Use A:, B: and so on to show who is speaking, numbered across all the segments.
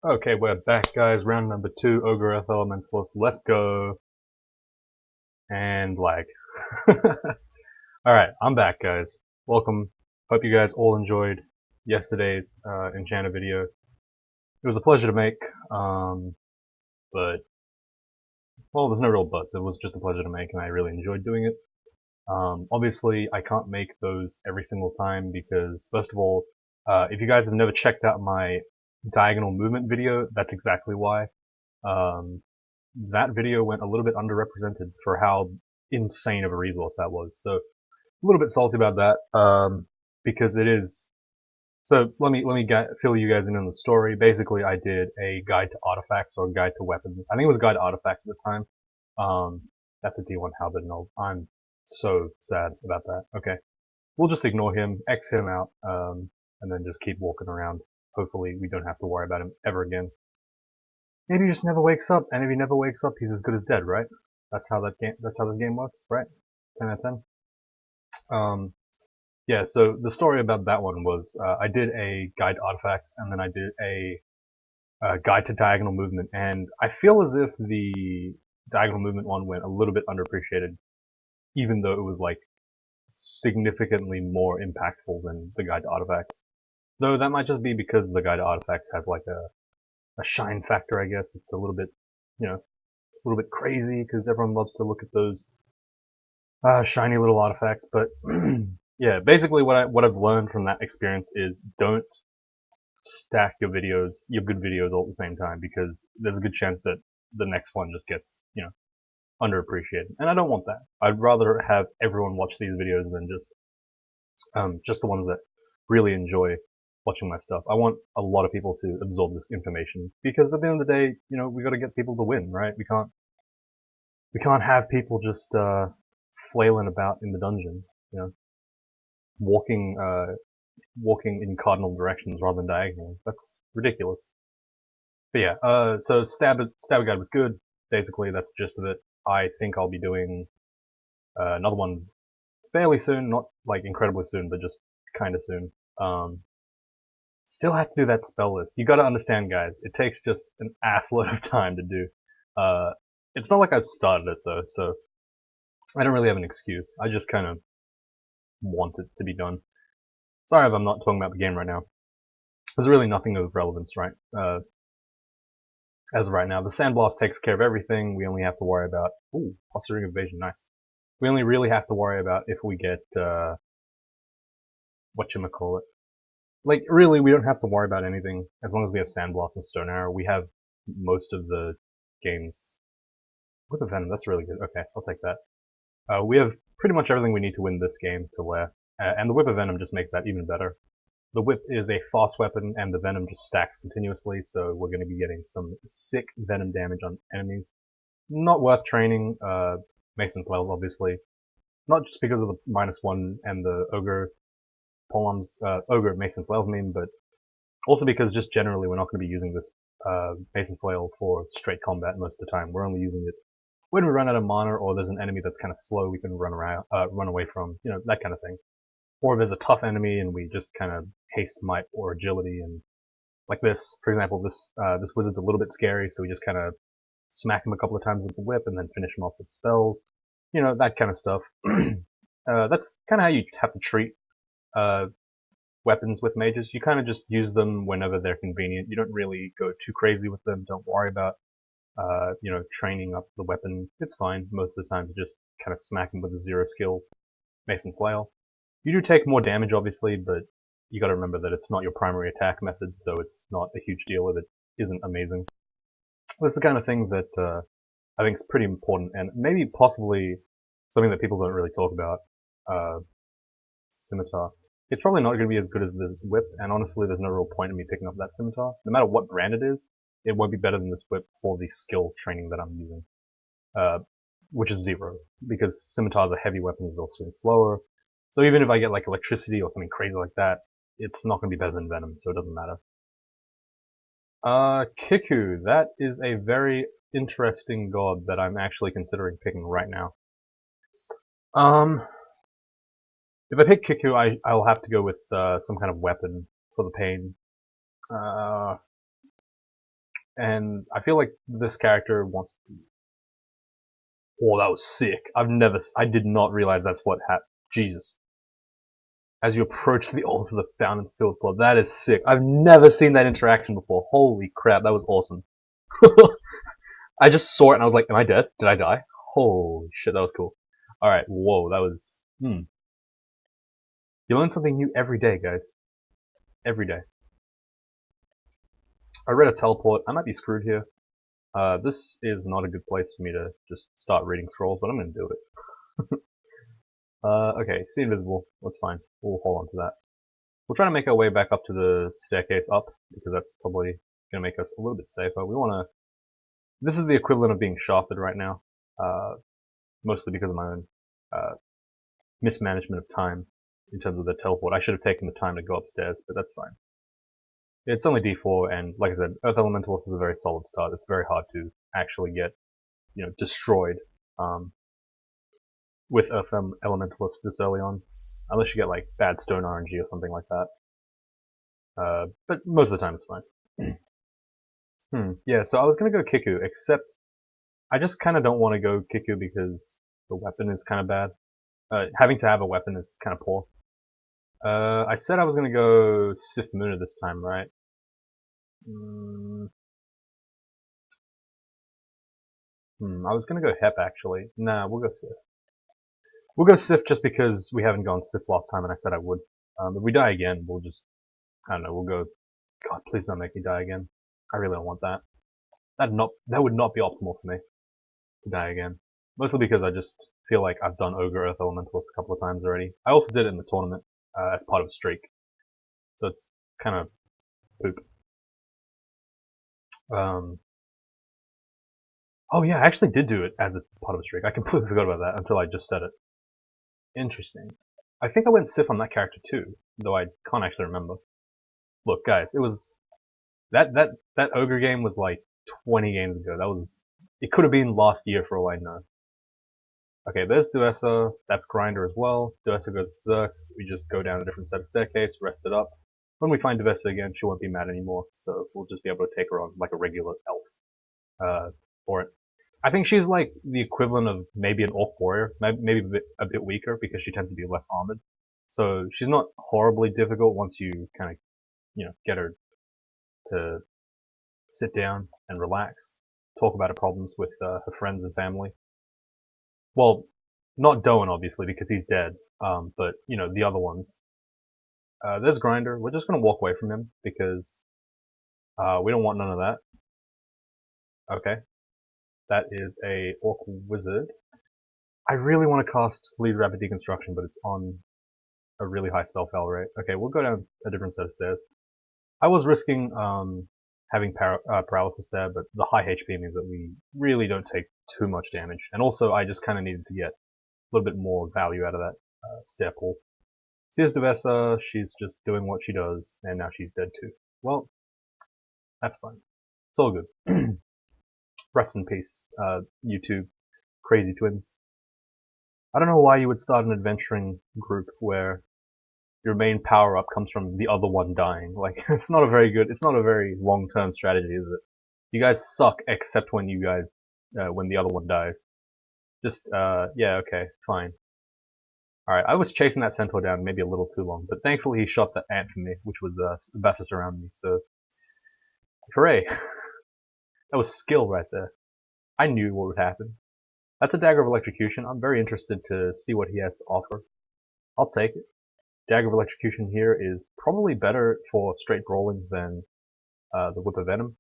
A: Okay, we're back, guys. Round number 2, Ogre Elementalist. Let's go. And lag. Alright, I'm back, guys. Welcome. Hope you guys all enjoyed yesterday's Enchanter video. It was a pleasure to make, but, well, there's no real buts. It was just a pleasure to make, and I really enjoyed doing it. Obviously, I can't make those every single time because, first of all, if you guys have never checked out my diagonal movement video, that's exactly why. That video went a little bit underrepresented for how insane of a resource that was. So a little bit salty about that, because it is. So let me fill you guys in on the story. Basically, I did a guide to artifacts or a guide to weapons. I think it was a guide to artifacts at the time. That's a D1 halberd, and I'm so sad about that. Okay, we'll just ignore him, X him out, and then just keep walking around. Hopefully, we don't have to worry about him ever again. Maybe he just never wakes up, and if he never wakes up, he's as good as dead, right? That's how this game works, right? 10 out of 10. Yeah, so the story about that one was, I did a guide to artifacts, and then I did a guide to diagonal movement, and I feel as if the diagonal movement one went a little bit underappreciated, even though it was, like, significantly more impactful than the guide to artifacts. Though that might just be because the guide to artifacts has, like, a shine factor, I guess. It's a little bit, you know, it's a little bit crazy because everyone loves to look at those shiny little artifacts. But yeah, basically what I've learned from that experience is don't stack your good videos all at the same time, because there's a good chance that the next one just gets, underappreciated. And I don't want that. I'd rather have everyone watch these videos than just the ones that really enjoy watching my stuff. I want a lot of people to absorb this information, because at the end of the day, we got to get people to win, right? We can't have people just flailing about in the dungeon, walking walking in cardinal directions rather than diagonally. That's ridiculous. But yeah, so Stab Guide was good. Basically, that's the gist of it. I think I'll be doing another one fairly soon, not like incredibly soon, but just kind of soon. Still have to do that spell list. You gotta understand, guys, it takes just an assload of time to do. It's not like I've started it though, so I don't really have an excuse. I just kind of want it to be done. Sorry if I'm not talking about the game right now. There's really nothing of relevance, right? As of right now, the Sandblast takes care of everything. We only have to worry about Fostering Evasion, nice. We only really have to worry about if we get whatchamacallit. Like, really, we don't have to worry about anything as long as we have Sandblast and Stone Arrow. We have most of the games. Whip of Venom, that's really good. Okay, I'll take that. We have pretty much everything we need to win this game to wear, and the Whip of Venom just makes that even better. The Whip is a fast weapon, and the Venom just stacks continuously, so we're going to be getting some sick Venom damage on enemies. Not worth training Mason Flails, obviously. Not just because of the -1 and the Ogre Polearms, Ogre Mason Flails meme, but also because just generally we're not going to be using this Mason Flail for straight combat most of the time. We're only using it when we run out of mana, or there's an enemy that's kind of slow we can run away from, that kind of thing. Or if there's a tough enemy and we just kind of haste might or agility, and like this, for example, this wizard's a little bit scary, so we just kind of smack him a couple of times with the whip and then finish him off with spells, that kind of stuff. That's kind of how you have to treat weapons with mages. You kind of just use them whenever they're convenient. You don't really go too crazy with them. Don't worry about training up the weapon. It's fine most of the time to just kind of smack them with a 0 skill Mason Flail. You do take more damage, obviously, but you got to remember that it's not your primary attack method, so it's not a huge deal if it isn't amazing. This is the kind of thing that I think is pretty important, and maybe possibly something that people don't really talk about. Scimitar. It's probably not going to be as good as the whip, and honestly, there's no real point in me picking up that scimitar. No matter what brand it is, it won't be better than this whip for the skill training that I'm using, which is 0, because scimitars are heavy weapons, they'll swing slower. So even if I get like electricity or something crazy like that, it's not going to be better than Venom, so it doesn't matter. Kiku, that is a very interesting god that I'm actually considering picking right now. If I pick Kiku, I'll have to go with some kind of weapon for the pain. And I feel like this character wants to... Oh, that was sick. I did not realize that's what happened. Jesus. As you approach the altar, the fountain's filled with blood. That is sick. I've never seen that interaction before. Holy crap, that was awesome. I just saw it and I was like, am I dead? Did I die? Holy shit, that was cool. Alright, whoa, that was... You learn something new every day, guys. Every day. I read a teleport. I might be screwed here. This is not a good place for me to just start reading scrolls, but I'm gonna do it. Okay, see invisible. That's fine. We'll hold on to that. We'll try to make our way back up to the staircase up, because that's probably gonna make us a little bit safer. We wanna... This is the equivalent of being shafted right now. Mostly because of my own mismanagement of time in terms of the teleport. I should have taken the time to go upstairs, but that's fine. It's only D4, and like I said, Earth Elementalist is a very solid start. It's very hard to actually get, destroyed with Earth Elementalist this early on, unless you get like bad stone RNG or something like that. But most of the time it's fine. Yeah, so I was gonna go Kiku, except I just kind of don't want to go Kiku because the weapon is kind of bad. Having to have a weapon is kind of poor. I said I was gonna go Sif Muna this time, right? I was gonna go Hep actually. Nah, we'll go Sif. We'll go Sif just because we haven't gone Sif last time and I said I would. If we die again, we'll just... I don't know, we'll go... God, please don't make me die again. I really don't want that. That would not be optimal for me, to die again. Mostly because I just feel like I've done Ogre Earth Elementalist a couple of times already. I also did it in the tournament, as part of a streak. So it's kind of poop. Oh yeah, I actually did do it as a part of a streak. I completely forgot about that until I just said it. Interesting. I think I went Sif on that character too, though I can't actually remember. Look, guys, it was... That Ogre game was like 20 games ago. It could have been last year for all I know. Okay, there's Duessa. That's Grinder as well. Duessa goes berserk. We just go down a different set of staircase, rest it up. When we find Duessa again, she won't be mad anymore, so we'll just be able to take her on like a regular elf. For it. I think she's like the equivalent of maybe an Orc Warrior, maybe a bit weaker because she tends to be less armored. So she's not horribly difficult once you kind of, get her to sit down and relax, talk about her problems with her friends and family. Well, not Doan obviously because he's dead, but the other ones. There's Grinder. We're just gonna walk away from him because we don't want none of that. Okay, that is a Orc Wizard. I really want to cast Lead Rapid Deconstruction, but it's on a really high spell fail rate. Okay, we'll go down a different set of stairs. I was risking having paralysis there, but the high HP means that we really don't take too much damage. And also, I just kind of needed to get a little bit more value out of that stair pull. So here's Duessa, she's just doing what she does, and now she's dead too. Well, that's fine. It's all good. Rest in peace, you two crazy twins. I don't know why you would start an adventuring group where your main power-up comes from the other one dying. Like, it's not a very long-term strategy, is it? You guys suck except when when the other one dies. Just, yeah, okay, fine. Alright, I was chasing that centaur down maybe a little too long, but thankfully he shot the ant for me, which was, about to surround me, so... Hooray! That was skill right there. I knew what would happen. That's a Dagger of Electrocution. I'm very interested to see what he has to offer. I'll take it. Dagger of Electrocution here is probably better for straight brawling than the Whip of Venom.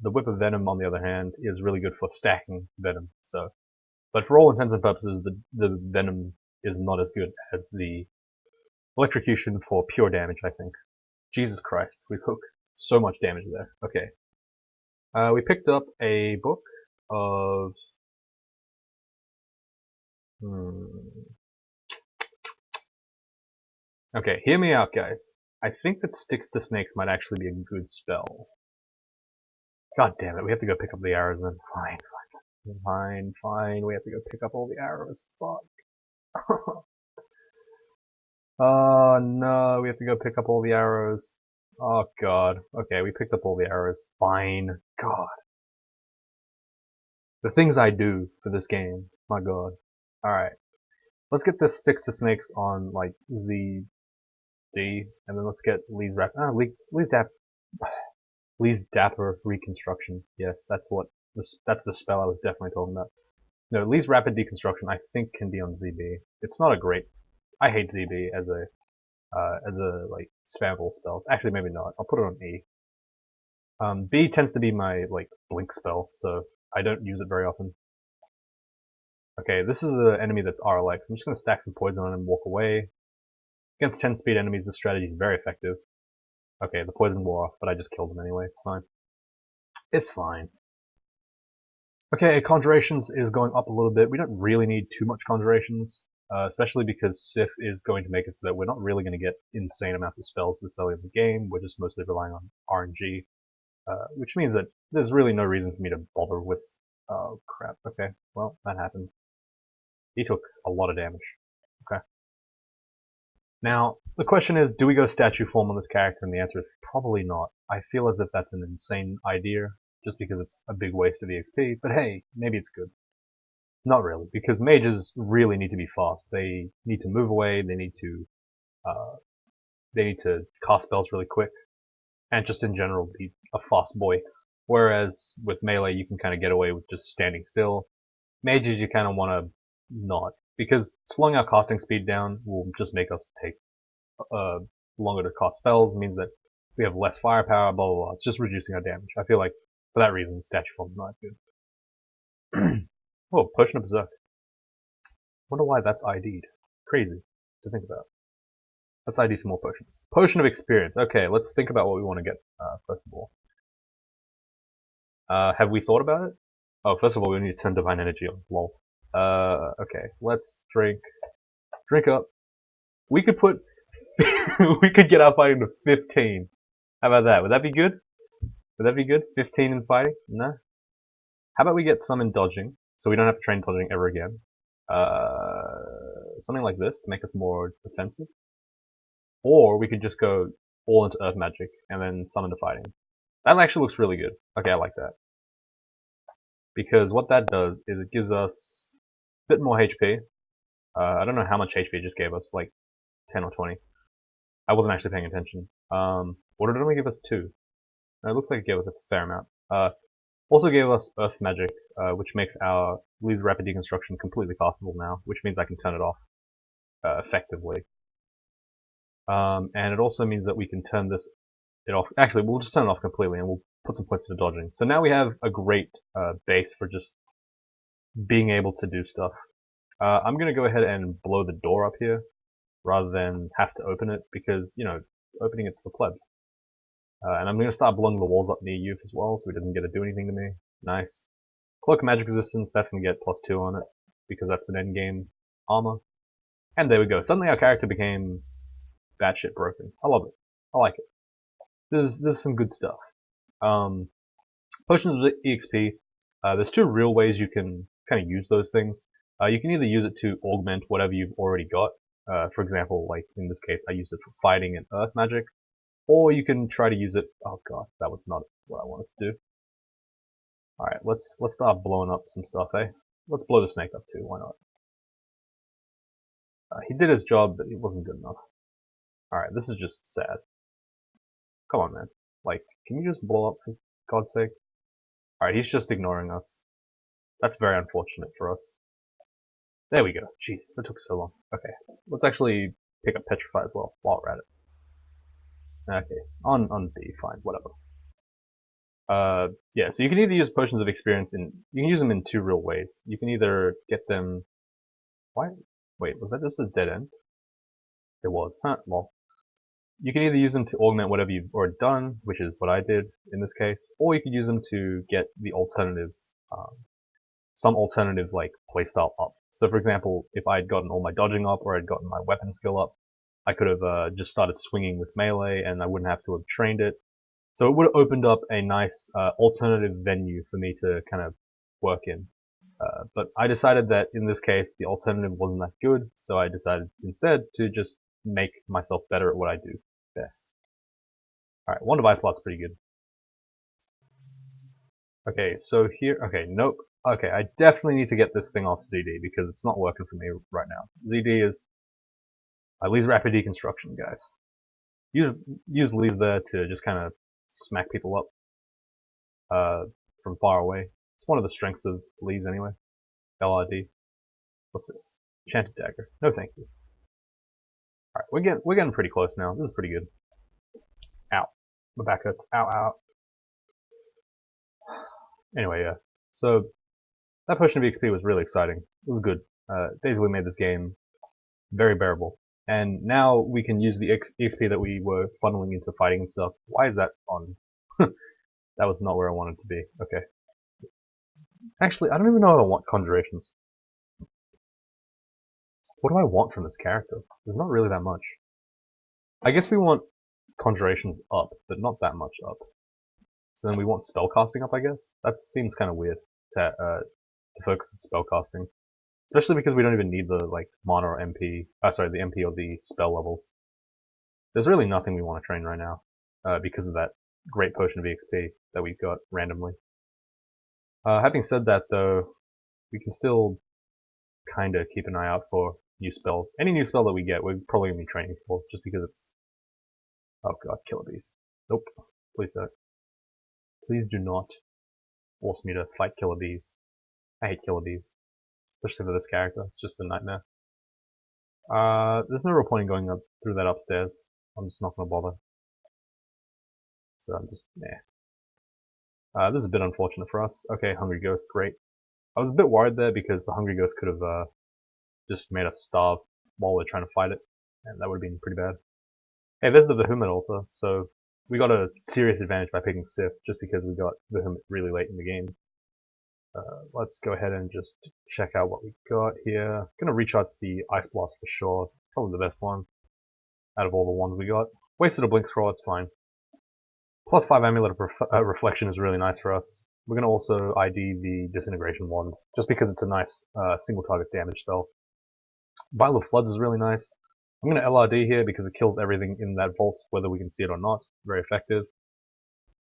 A: The Whip of Venom, on the other hand, is really good for stacking Venom. But for all intents and purposes, the Venom is not as good as the Electrocution for pure damage, I think. Jesus Christ, we took so much damage there. Okay. We picked up a book of... Okay, hear me out, guys. I think that Sticks to Snakes might actually be a good spell. God damn it, we have to go pick up the arrows then. Fine. We have to go pick up all the arrows. Fuck. Oh no, we have to go pick up all the arrows. Oh god. Okay, we picked up all the arrows. Fine. God. The things I do for this game. My god. Alright. Let's get this sticks to snakes on, like, Z, D, and then let's get Lee's Dapper Reconstruction. Yes, that's the spell I was definitely talking about. No, Lee's Rapid Deconstruction I think can be on ZB. It's not a great. I hate ZB as a like spammable spell. Actually, maybe not. I'll put it on E. B tends to be my like blink spell, so I don't use it very often. Okay, this is an enemy that's RLX. I'm just gonna stack some poison on him and walk away. Against 10 speed enemies, this strategy is very effective. Okay, the poison wore off, but I just killed him anyway. It's fine. It's fine. Okay, Conjurations is going up a little bit. We don't really need too much Conjurations, especially because Sith is going to make it so that we're not really going to get insane amounts of spells this early in the game. We're just mostly relying on RNG, which means that there's really no reason for me to bother with... Oh, crap. Okay, well, that happened. He took a lot of damage. Okay. Now, the question is, do we go statue form on this character? And the answer is probably not. I feel as if that's an insane idea, just because it's a big waste of EXP, but hey, maybe it's good. Not really, because mages really need to be fast. They need to move away, they need to cast spells really quick, and just in general be a fast boy. Whereas with melee you can kind of get away with just standing still. Mages you kind of want to not, because slowing our casting speed down will just make us take longer to cast spells, means that we have less firepower, blah blah blah. It's just reducing our damage. I feel like for that reason, statue form is not good. Oh, Potion of Berserk. Wonder why that's ID'd. Crazy to think about. Let's ID some more potions. Potion of Experience. Okay, let's think about what we want to get first of all. Have we thought about it? Oh, first of all, we need to turn Divine Energy on. Lol. Okay, let's drink up. We could put we could get our fighting to 15. How about that? Would that be good? Would that be good? 15 in fighting? No? How about we get some in dodging, so we don't have to train dodging ever again? Something like this to make us more defensive. Or we could just go all into Earth Magic and then summon to fighting. That actually looks really good. Okay, I like that. Because what that does is it gives us a bit more HP. I don't know how much HP it just gave us, like 10 or 20. I wasn't actually paying attention. What did it only give us? 2? No, it looks like it gave us a fair amount. Also gave us Earth Magic, which makes our Lee's Rapid Deconstruction completely castable now, which means I can turn it off effectively. And it also means that we can turn it off. Actually, we'll just turn it off completely, and we'll put some points to dodging. So now we have a great base for just being able to do stuff. I'm gonna go ahead and blow the door up here, rather than have to open it, because, you know, opening it's for plebs. And I'm gonna start blowing the walls up near Youth as well, so he doesn't get to do anything to me. Nice. Cloak of Magic Resistance, that's gonna get +2 on it, because that's an endgame armor. And there we go. Suddenly our character became batshit broken. I love it. I like it. There's some good stuff. Potions of EXP. There's 2 real ways you can kind of use those things. You can either use it to augment whatever you've already got. For example, like in this case, I used it for fighting and Earth Magic. Or you can try to use it. Oh god, that was not what I wanted to do. All right, let's start blowing up some stuff, eh? Let's blow the snake up too. Why not? He did his job, but it wasn't good enough. All right, this is just sad. Come on, man. Like, can you just blow up for God's sake? Alright, he's just ignoring us. That's very unfortunate for us. There we go. Jeez, that took so long. Okay, let's actually pick up Petrify as well while we're at it. Okay, on B, fine, whatever. Yeah, so you can either use Potions of Experience you can use them in 2 real ways. You can either get them... Why? Wait, was that just a dead end? It was, huh? Well, you can either use them to augment whatever you've already done, which is what I did in this case, or you could use them to get the alternatives, some alternative like playstyle up. So for example, if I'd gotten all my dodging up or I'd gotten my weapon skill up, I could have just started swinging with melee and I wouldn't have to have trained it. So it would have opened up a nice alternative venue for me to kind of work in. But I decided that in this case the alternative wasn't that good, so I decided instead to just make myself better at what I do best. Alright, one device slot's pretty good. Okay, so here, okay, nope. Okay, I definitely need to get this thing off ZD because it's not working for me right now. ZD is Lee's rapid deconstruction, guys. Use Lee's there to just kind of smack people up from far away. It's one of the strengths of Lee's anyway. LRD. What's this? Enchanted Dagger. No thank you. Alright, we're getting pretty close now. This is pretty good. Ow. My back hurts. Ow, ow. Anyway, yeah. So, that potion of EXP was really exciting. It was good. Basically made this game very bearable. And now we can use the EXP that we were funneling into fighting and stuff. Why is that on? That was not where I wanted to be. Okay. Actually, I don't even know if I want conjurations. What do I want from this character? There's not really that much. I guess we want conjurations up, but not that much up. So then we want spellcasting up, I guess? That seems kind of weird to focus on spellcasting. Especially because we don't even need the, like, mana or MP, the MP or the spell levels. There's really nothing we want to train right now, because of that great potion of EXP that we got randomly. Having said that, though, we can still kinda keep an eye out for new spells. Any new spell that we get, we're probably gonna be training for, just because it's... Oh god, killer bees. Nope. Please don't. Please do not force me to fight killer bees. I hate killer bees. Especially for this character, it's just a nightmare. There's no real point in going up through that upstairs. I'm just not gonna bother. So I'm just, this is a bit unfortunate for us. Okay, Hungry Ghost, great. I was a bit worried there because the Hungry Ghost could have just made us starve while we're trying to fight it, and that would have been pretty bad. Hey, there's the Vehement altar, so we got a serious advantage by picking Sith just because we got Vehement really late in the game. Let's go ahead and just check out what we got here. Gonna recharge the Ice Blast for sure. Probably the best one out of all the ones we got. Wasted a Blink Scroll, it's fine. Plus 5 Amulet of Reflection is really nice for us. We're gonna also ID the Disintegration Wand, just because it's a nice single target damage spell. Vial of Floods is really nice. I'm gonna LRD here because it kills everything in that vault, whether we can see it or not. Very effective.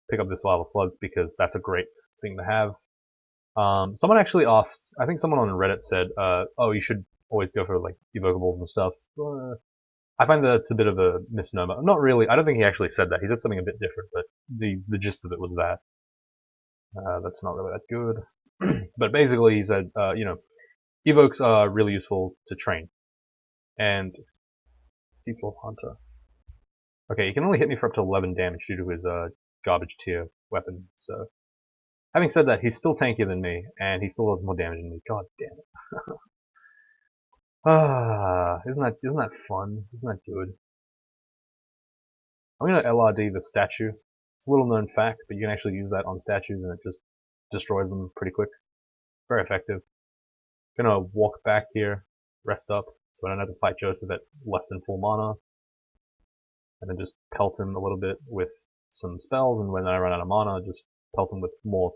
A: Pick up this Vial of Floods because that's a great thing to have. Someone actually asked, I think someone on Reddit said, oh, you should always go for, like, evocables and stuff. I find that it's a bit of a misnomer. Not really, I don't think he actually said that. He said something a bit different, but the gist of it was that. That's not really that good. But basically he said, you know, evokes are really useful to train. And Deep Wolf Hunter. Okay, he can only hit me for up to 11 damage due to his garbage tier weapon, so... Having said that, he's still tankier than me, and he still does more damage than me. God damn it. Isn't that fun? Isn't that good? I'm gonna LRD the statue. It's a little known fact, but you can actually use that on statues and it just destroys them pretty quick. Very effective. Gonna walk back here, rest up, so I don't have to fight Joseph at less than full mana. And then just pelt him a little bit with some spells, and when I run out of mana, just pelt him with more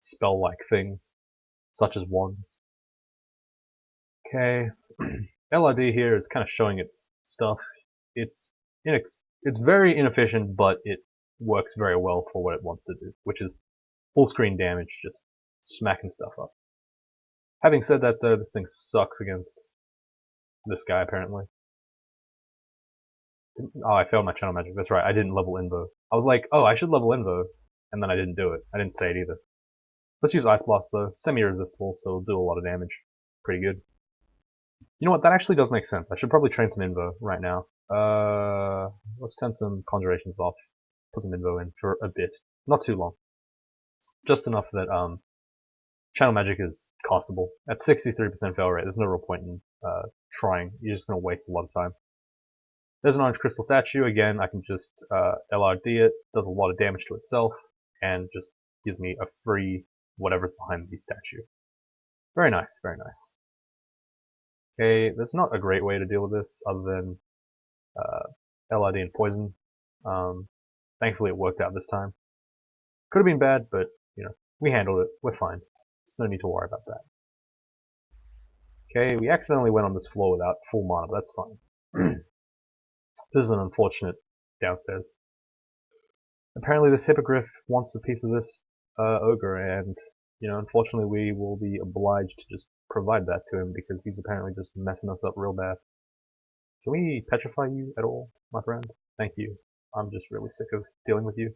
A: spell-like things, such as wands. Okay, LRD here is kind of showing its stuff. It's very inefficient, but it works very well for what it wants to do, which is full screen damage, just smacking stuff up. Having said that, though, this thing sucks against this guy, apparently. Oh, I failed my channel magic. That's right, I didn't level Invo. I was like, oh, I should level Invo, and then I didn't do it. I didn't say it either. Let's use Ice Blast, though. Semi-resistible, so it'll do a lot of damage. Pretty good. You know what, that actually does make sense. I should probably train some Invo right now. Let's turn some Conjurations off. Put some Invo in for a bit. Not too long. Just enough that, Channel Magic is castable. At 63% fail rate, there's no real point in, trying. You're just gonna waste a lot of time. There's an Orange Crystal Statue. Again, I can just, LRD it. Does a lot of damage to itself. And just gives me a free whatever's behind the statue. Very nice, very nice. Okay, there's not a great way to deal with this other than LRD and poison. Thankfully it worked out this time. Could have been bad, but, you know, we handled it. We're fine. There's no need to worry about that. Okay, we accidentally went on this floor without full mana, but that's fine. This is an unfortunate downstairs. Apparently this hippogriff wants a piece of this ogre, and unfortunately we will be obliged to just provide that to him because he's apparently just messing us up real bad. Can we petrify you at all, my friend? Thank you. I'm just really sick of dealing with you.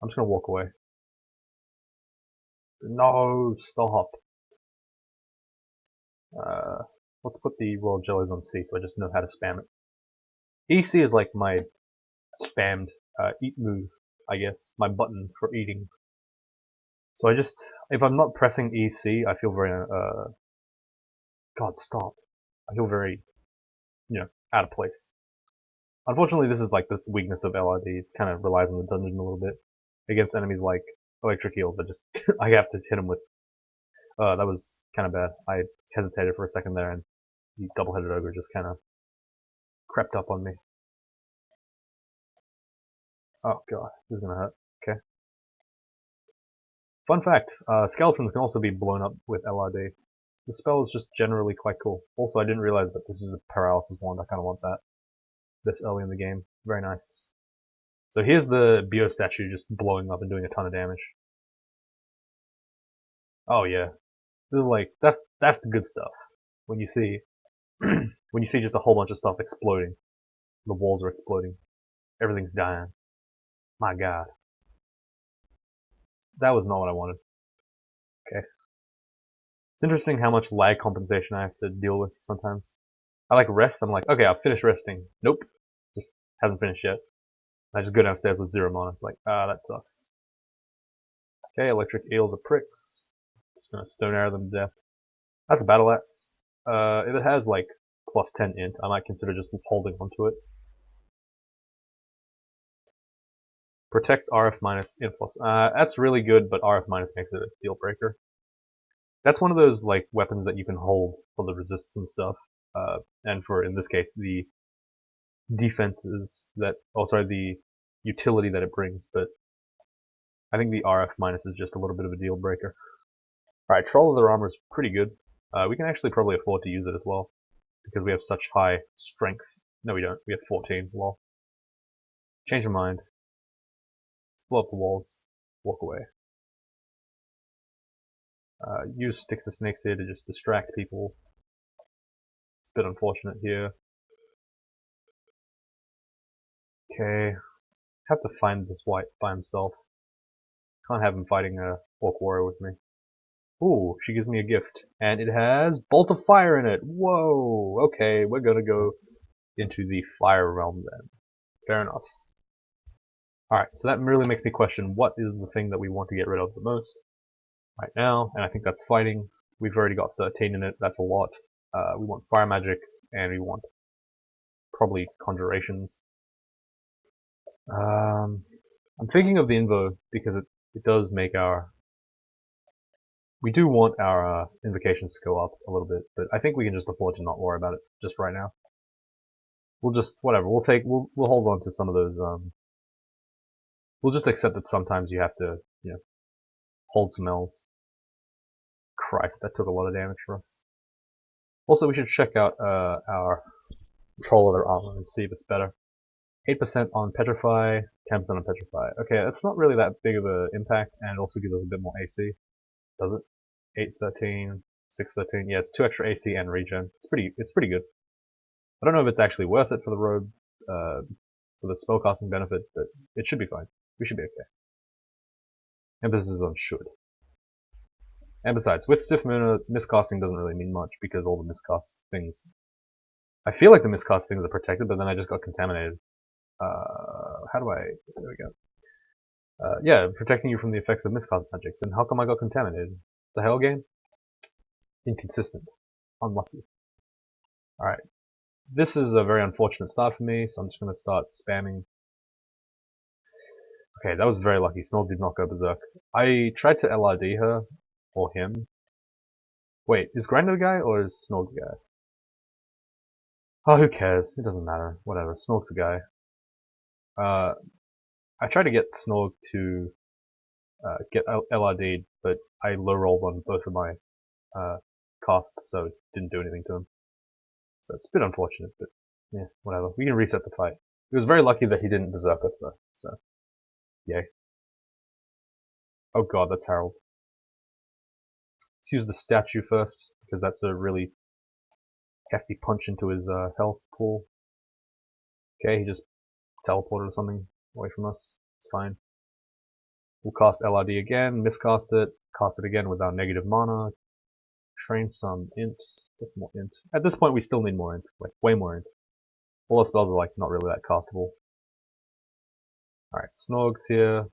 A: I'm just gonna walk away. No, stop. Let's put the royal jellies on C so I just know how to spam it. EC is like my spammed eat move, I guess. My button for eating. So if I'm not pressing EC, I feel very, God, stop. I feel very, out of place. Unfortunately, this is like the weakness of LRD. It kind of relies on the dungeon a little bit. Against enemies like electric eels, I have to hit them with, that was kind of bad. I hesitated for a second there and the double-headed ogre just kind of crept up on me. Oh god, this is gonna hurt. Okay. Fun fact, skeletons can also be blown up with LRD. The spell is just generally quite cool. Also, I didn't realize that this is a paralysis wand. I kind of want that this early in the game. Very nice. So here's the Bio statue just blowing up and doing a ton of damage. Oh yeah, this is like that's the good stuff. When you see just a whole bunch of stuff exploding, the walls are exploding, everything's dying. My god, that was not what I wanted. Okay. It's interesting how much lag compensation I have to deal with sometimes. I like rest, I'm like, okay, I'll finish resting. Nope. Just hasn't finished yet. I just go downstairs with 0 mana. It's like, that sucks. Okay, electric eels are pricks. Just gonna stone arrow them to death. That's a battle axe. If it has like plus 10 int, I might consider just holding onto it. Protect RF minus int plus. That's really good, but RF minus makes it a deal breaker. That's one of those like weapons that you can hold for the resists and stuff, and for in this case the defenses that, the utility that it brings. But I think the RF minus is just a little bit of a deal breaker. All right, Troll of the Armor is pretty good. We can actually probably afford to use it as well because we have such high strength. No, we don't. We have 14. Lol. Change of mind. Let's blow up the walls. Walk away. Use Sticks of Snakes here to just distract people. It's a bit unfortunate here. Okay. Have to find this white by himself. Can't have him fighting a orc warrior with me. Ooh, she gives me a gift. And it has Bolt of Fire in it. Whoa! Okay, we're gonna go into the fire realm then. Fair enough. Alright, so that really makes me question what is the thing that we want to get rid of the most right now, and I think that's fighting. We've already got 13 in it, that's a lot. We want fire magic, and we want probably conjurations. I'm thinking of the Invo because it does make our... We do want our invocations to go up a little bit, but I think we can just afford to not worry about it just right now. We'll just, whatever, we'll hold on to some of those, we'll just accept that sometimes you have to, hold some L's. Christ, that took a lot of damage for us. Also, we should check out our Troll of the Armor and see if it's better. 8% on Petrify, 10% on Petrify. Okay, that's not really that big of an impact, and it also gives us a bit more AC. Does it? 8, 13, 6, 13. Yeah, it's 2 extra AC and regen. It's pretty good. I don't know if it's actually worth it for the robe, for the spellcasting benefit, but it should be fine. We should be okay. Emphasis on should. And besides, with Stiff Moona, miscasting doesn't really mean much because all the miscast things... I feel like the miscast things are protected, but then I just got contaminated. How do I... There we go. Yeah, protecting you from the effects of miscast magic. Then how come I got contaminated? The hell, game? Inconsistent. Unlucky. Alright. This is a very unfortunate start for me, so I'm just going to start spamming. Okay, that was very lucky. Snorg did not go berserk. I tried to LRD her, or him. Wait, is Grinder the guy, or is Snorg the guy? Oh, who cares? It doesn't matter. Whatever. Snorg's the guy. I tried to get Snorg to get LRD'd, but I low rolled on both of my casts, so it didn't do anything to him. So it's a bit unfortunate, but yeah, whatever. We can reset the fight. It was very lucky that he didn't berserk us though, so Yay. Oh god, that's Harold. Let's use the statue first, because that's a really hefty punch into his health pool. Okay, he just teleported or something away from us. It's fine. We'll cast LRD again, miscast it, cast it again with our negative mana, train some int, get some more int. At this point we still need more int, like way more int. All our spells are like not really that castable. Alright, Snorg's here.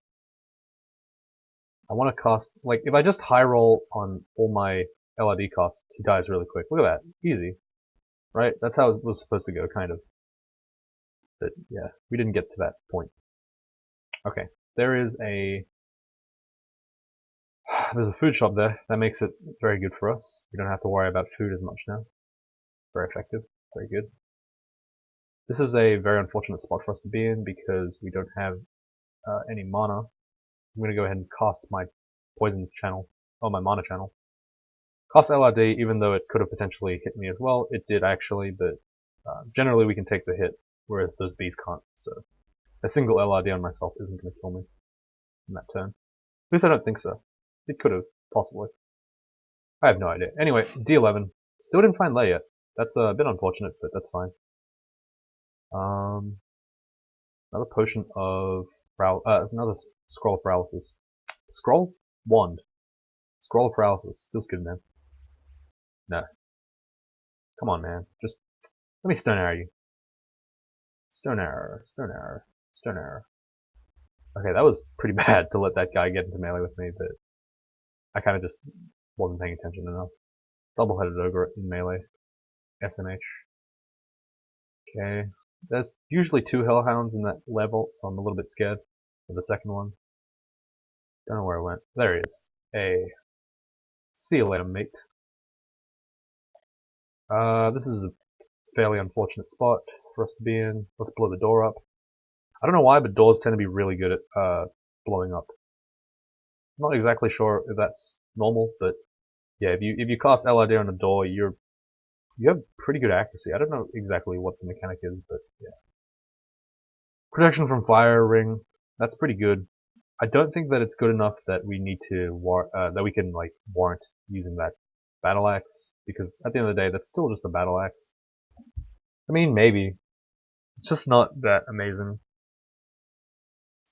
A: I want to cast, like, if I just high roll on all my LRD casts, he dies really quick. Look at that. Easy. Right? That's how it was supposed to go, kind of. But, yeah, we didn't get to that point. Okay. There's a food shop there. That makes it very good for us. We don't have to worry about food as much now. Very effective. Very good. This is a very unfortunate spot for us to be in because we don't have any mana. I'm going to go ahead and cast my poison channel, my mana channel. Cast LRD, even though it could have potentially hit me as well. It did actually, but generally we can take the hit, whereas those bees can't. So a single LRD on myself isn't going to kill me in that turn. At least I don't think so. It could have, possibly. I have no idea. Anyway, D11. Still didn't find Lay yet. That's a bit unfortunate, but that's fine. Another potion of another scroll of paralysis. Scroll? Wand. Scroll of paralysis. Feels good, man. No. Come on, man. Just let me stone arrow you. Stone arrow, stone arrow, stone arrow. Okay, that was pretty bad to let that guy get into melee with me, but I kind of just wasn't paying attention enough. Double-headed ogre in melee. SMH. Okay. There's usually 2 hellhounds in that level, so I'm a little bit scared of the second one. Don't know where it went. There he is. Hey. See you later, mate. This is a fairly unfortunate spot for us to be in. Let's blow the door up. I don't know why, but doors tend to be really good at blowing up. I'm not exactly sure if that's normal, but yeah, if you cast LRD on a door, you have pretty good accuracy. I don't know exactly what the mechanic is, but yeah. Protection from fire ring, that's pretty good. I don't think that it's good enough that we need to that we can like warrant using that battle axe, because at the end of the day, that's still just a battle axe. I mean, maybe. It's just not that amazing.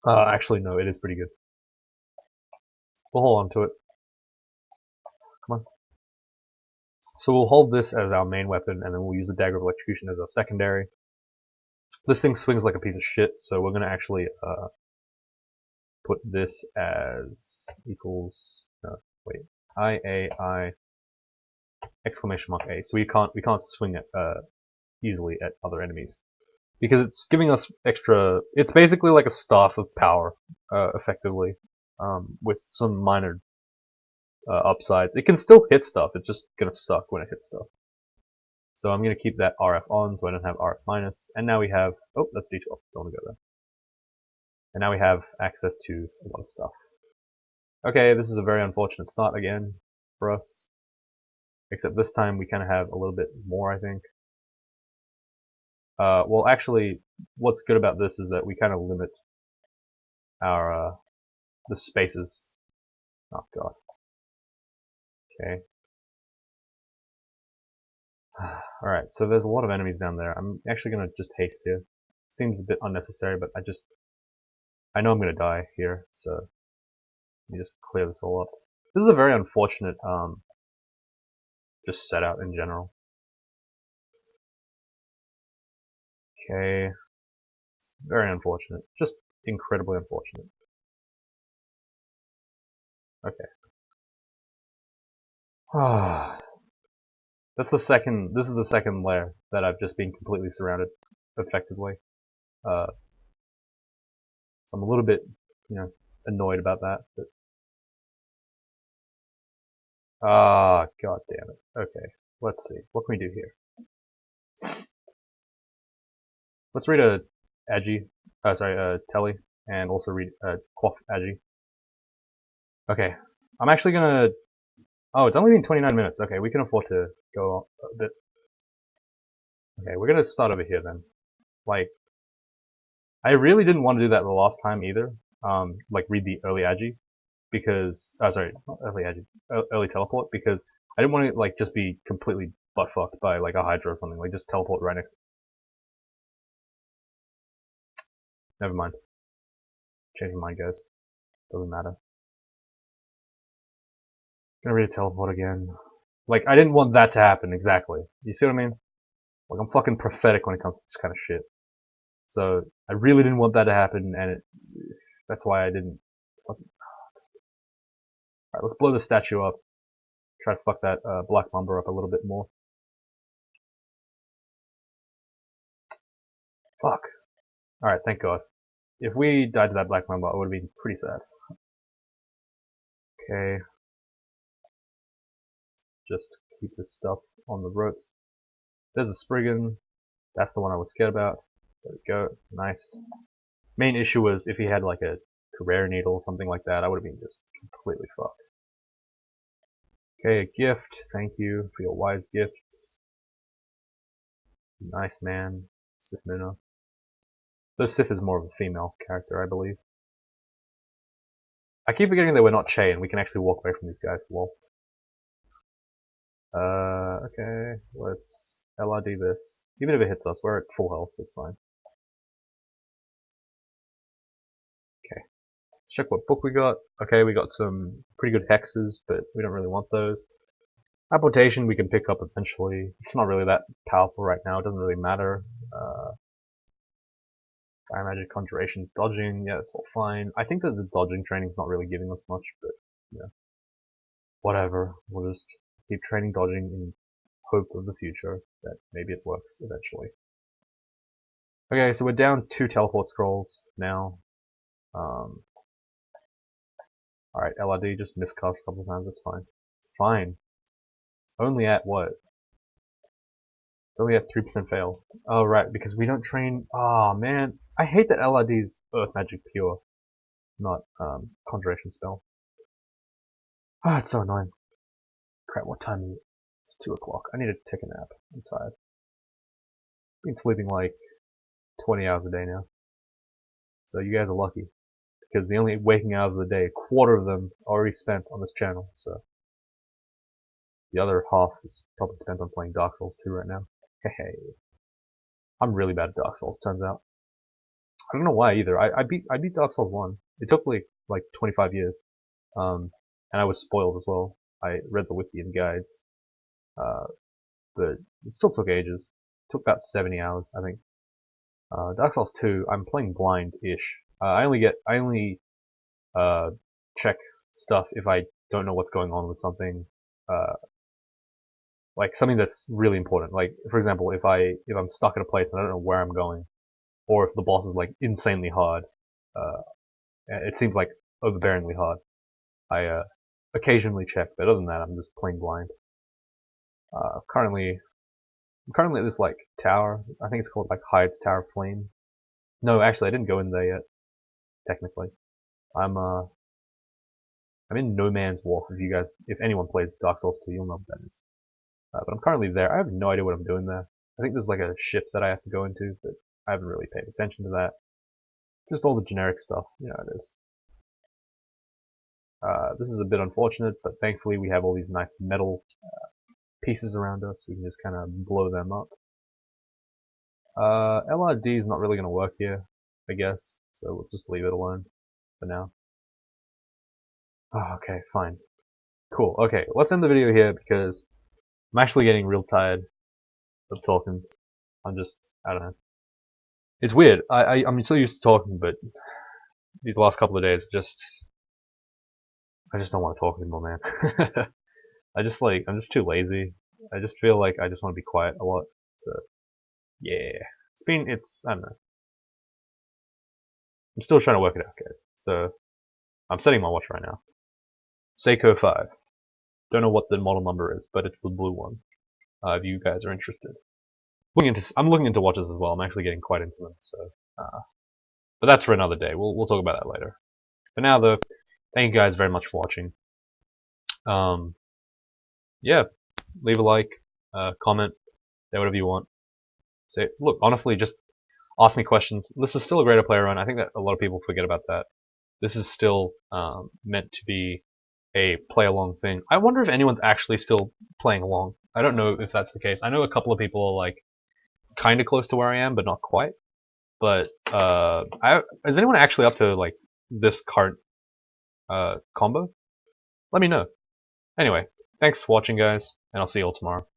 A: Actually, no, it is pretty good. We'll hold on to it. Come on. So we'll hold this as our main weapon, and then we'll use the Dagger of Electrocution as our secondary. This thing swings like a piece of shit, so we're going to actually put this as equals, wait, I, exclamation mark A. So we can't swing it easily at other enemies. Because it's giving us extra, it's basically like a staff of power, effectively, with some minor upsides. It can still hit stuff, it's just gonna suck when it hits stuff. So I'm gonna keep that RF on so I don't have RF minus. And now we have, oh, that's D12, don't wanna go there. And now we have access to a lot of stuff. Okay, this is a very unfortunate start again for us. Except this time we kinda have a little bit more, I think. Well, actually, what's good about this is that we kind of limit our the spaces. Oh god. Okay. All right. So there's a lot of enemies down there. I'm actually gonna just haste here. Seems a bit unnecessary, but I know I'm gonna die here, so let me just clear this all up. This is a very unfortunate just setup in general. Okay. It's very unfortunate. Just incredibly unfortunate. Okay. This is the second layer that I've just been completely surrounded effectively. So I'm a little bit, annoyed about that, but god damn it. Okay. Let's see. What can we do here? Let's read a Telly, and also read Quoth Agi. Okay. I'm actually gonna... Oh, it's only been 29 minutes. Okay, we can afford to go a bit. Okay, we're gonna start over here then. Like, I really didn't want to do that the last time either, like read the early agi because sorry, not early agi, early teleport because I didn't want to like just be completely butt fucked by like a Hydra or something. Like just teleport right next. Never mind. Change my mind, guys. Doesn't matter. Gonna read a teleport again. Like I didn't want that to happen exactly. You see what I mean? Like I'm fucking prophetic when it comes to this kind of shit. So I really didn't want that to happen, and that's why I didn't. Alright, let's blow the statue up. Try to fuck that Black Mamba up a little bit more. Fuck. Alright, thank God. If we died to that Black Mamba, it would have been pretty sad. Okay. Just keep this stuff on the ropes. There's a Spriggan. That's the one I was scared about. There we go. Nice. Main issue was if he had like a career needle or something like that, I would have been just completely fucked. Okay, a gift. Thank you for your wise gifts. Nice man. Sif Muna. Though Sif is more of a female character, I believe. I keep forgetting that we're not Che and we can actually walk away from these guys. Lol. Okay. Let's LRD this. Even if it hits us, we're at full health, so it's fine. Okay. Let's check what book we got. Okay, we got some pretty good hexes, but we don't really want those. Apportation we can pick up eventually. It's not really that powerful right now. It doesn't really matter. Fire magic, conjurations, dodging. Yeah, it's all fine. I think that the dodging training's not really giving us much, but yeah, whatever. We'll just keep training dodging in hope of the future that maybe it works eventually. Okay, so we're down 2 teleport scrolls now. Alright, LRD just miscast a couple of times. That's fine. It's fine. It's only at what? It's only at 3% fail. Oh, right, because we don't train. Oh, man. I hate that LRD's Earth Magic Pure, not Conjuration Spell. Ah, it's so annoying. Crap, what time is it? It's 2 o'clock. I need to take a nap. I'm tired. Been sleeping like 20 hours a day now. So you guys are lucky. Because the only waking hours of the day, a quarter of them already spent on this channel, so. The other half is probably spent on playing Dark Souls 2 right now. Hey. I'm really bad at Dark Souls, turns out. I don't know why either. I beat Dark Souls 1. It took me like 25 years. And I was spoiled as well. I read the wiki and guides. But it still took ages. It took about 70 hours, I think. Dark Souls 2, I'm playing blind-ish. I only check stuff if I don't know what's going on with something. Like something that's really important. Like, for example, if I'm stuck in a place and I don't know where I'm going, or if the boss is like insanely hard, it seems like overbearingly hard. I occasionally check, but other than that, I'm just playing blind. I'm currently at this like tower. I think it's called like Hyde's Tower of Flame. No, actually, I didn't go in there yet. Technically, I'm in No Man's Wharf. If anyone plays Dark Souls 2, you'll know what that is. But I'm currently there. I have no idea what I'm doing there. I think there's like a ship that I have to go into, but I haven't really paid attention to that. Just all the generic stuff, you know how it is. This is a bit unfortunate, but thankfully we have all these nice metal pieces around us. We can just kind of blow them up. LRD is not really going to work here, I guess, so we'll just leave it alone for now. Oh, okay, fine. Cool. Okay, let's end the video here because I'm actually getting real tired of talking. I don't know. It's weird. I'm so used to talking, but these last couple of days, I just don't want to talk anymore, man. I'm just too lazy. I just feel like I just want to be quiet a lot. So, yeah. I don't know. I'm still trying to work it out, guys. So, I'm setting my watch right now. Seiko 5. Don't know what the model number is, but it's the blue one. If you guys are interested. I'm looking into watches as well. I'm actually getting quite into them. So, but that's for another day. We'll talk about that later. For now, though, thank you guys very much for watching. Yeah, leave a like, comment, say whatever you want. Look, honestly, just ask me questions. This is still a Greaterplayer run. I think that a lot of people forget about that. This is still meant to be a play along thing. I wonder if anyone's actually still playing along. I don't know if that's the case. I know a couple of people are like kind of close to where I am, but not quite. But is anyone actually up to like this card combo? Let me know. Anyway, thanks for watching, guys, and I'll see you all tomorrow.